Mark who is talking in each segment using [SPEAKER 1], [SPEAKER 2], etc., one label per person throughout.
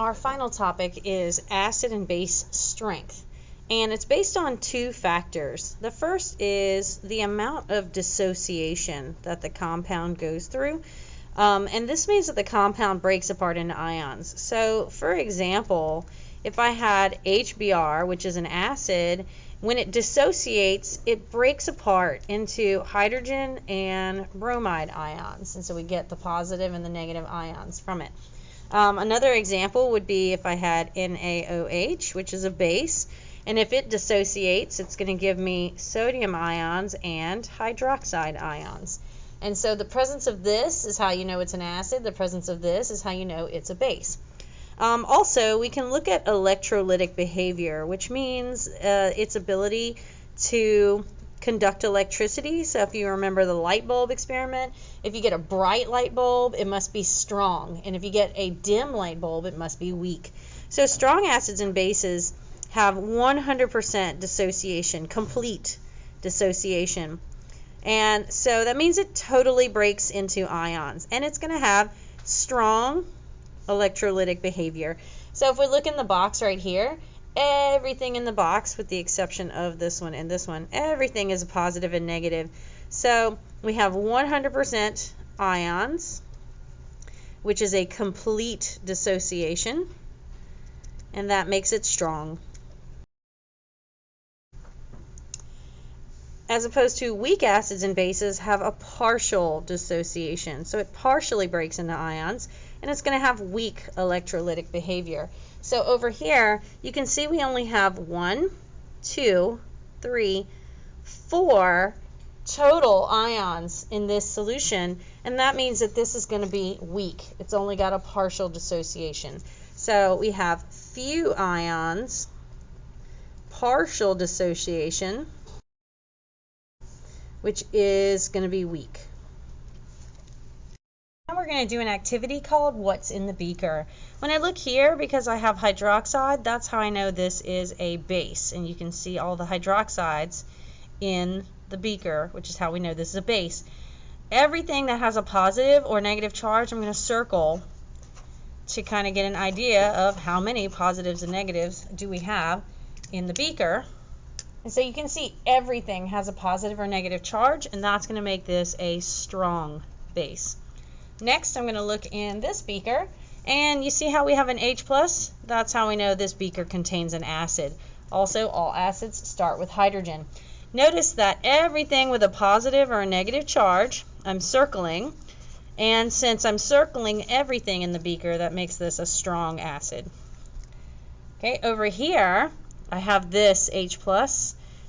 [SPEAKER 1] Our final topic is acid and base strength, and it's based on two factors. The first is the amount of dissociation that the compound goes through, and this means that the compound breaks apart into ions. So for example, if I had HBr, which is an acid, when it dissociates, it breaks apart into hydrogen and bromide ions, and so we get the positive and the negative ions from it. Another example would be if I had NaOH, which is a base, and if it dissociates, it's going to give me sodium ions and hydroxide ions. And so the presence of this is how you know it's an acid. The presence of this is how you know it's a base. Also, we can look at electrolytic behavior, which means its ability to conduct electricity. So if you remember the light bulb experiment, if you get a bright light bulb, it must be strong. And if you get a dim light bulb, it must be weak. So strong acids and bases have 100% dissociation, complete dissociation. And so that means it totally breaks into ions. And it's going to have strong electrolytic behavior. So if we look in the box right here, everything in the box, with the exception of this one and this one, everything is a positive and negative. So we have 100% ions, which is a complete dissociation, and that makes it strong. As opposed to weak acids and bases have a partial dissociation. So it partially breaks into ions, and it's going to have weak electrolytic behavior. So over here, you can see we only have 1, 2, 3, 4 total ions in this solution, and that means that this is going to be weak. It's only got a partial dissociation. So we have few ions, partial dissociation, which is going to be weak. Now we're going to do an activity called What's in the Beaker. When I look here, because I have hydroxide, that's how I know this is a base. And you can see all the hydroxides in the beaker, which is how we know this is a base. Everything that has a positive or negative charge, I'm going to circle to kind of get an idea of how many positives and negatives do we have in the beaker. And so you can see everything has a positive or negative charge, and that's going to make this a strong base. Next, I'm going to look in this beaker, and you see how we have an H+? That's how we know this beaker contains an acid. Also, all acids start with hydrogen. Notice that everything with a positive or a negative charge, I'm circling, and since I'm circling everything in the beaker, that makes this a strong acid. Okay, over here, I have this H+.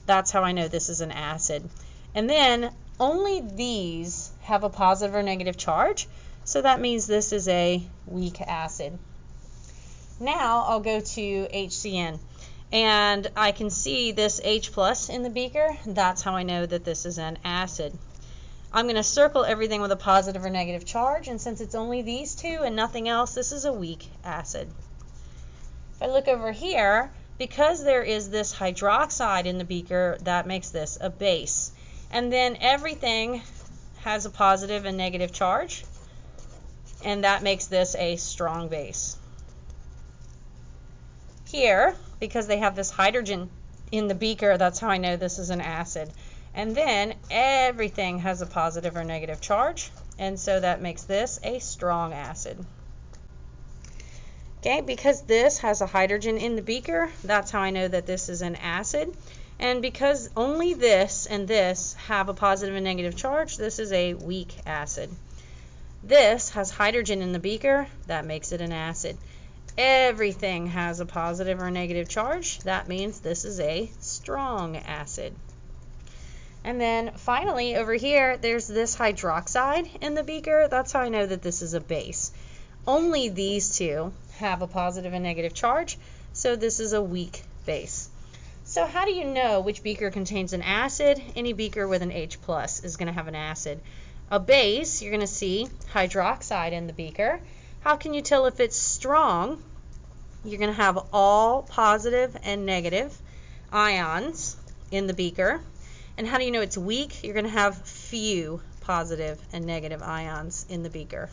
[SPEAKER 1] That's how I know this is an acid. And then only these have a positive or negative charge, so that means this is a weak acid. Now I'll go to HCN, and I can see this H+ in the beaker. That's how I know that this is an acid. I'm going to circle everything with a positive or negative charge, and since it's only these two and nothing else, this is a weak acid. If I look over here, because there is this hydroxide in the beaker, that makes this a base. And then everything has a positive and negative charge, and that makes this a strong base. Here, because they have this hydrogen in the beaker, that's how I know this is an acid. And then everything has a positive or negative charge, and so that makes this a strong acid. Okay, because this has a hydrogen in the beaker, that's how I know that this is an acid. And because only this and this have a positive and negative charge, this is a weak acid. This has hydrogen in the beaker, that makes it an acid. Everything has a positive or negative charge, that means this is a strong acid. And then finally over here, there's this hydroxide in the beaker, that's how I know that this is a base. Only these two have a positive and negative charge, so this is a weak base. So how do you know which beaker contains an acid? Any beaker with an H+ is going to have an acid. A base, you're going to see hydroxide in the beaker. How can you tell if it's strong? You're going to have all positive and negative ions in the beaker. And how do you know it's weak? You're going to have few positive and negative ions in the beaker.